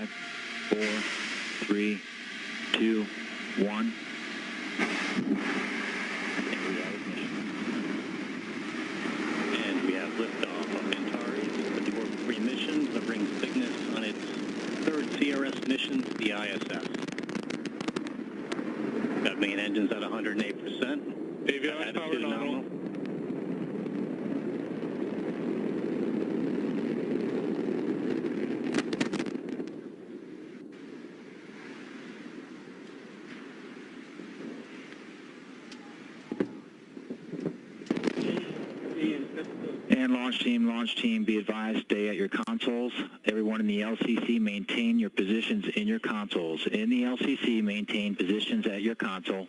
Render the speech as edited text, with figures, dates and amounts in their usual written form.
5, 4, 3, 2, 1. And we have liftoff of Antares with the Orbital pre-mission delivering Cygnus on its third CRS mission to the ISS. Got main engines at 108%. Avionics power nominal. And launch team, be advised, stay at your consoles. Everyone in the LCC, maintain your positions in your consoles. In the LCC, maintain positions at your console.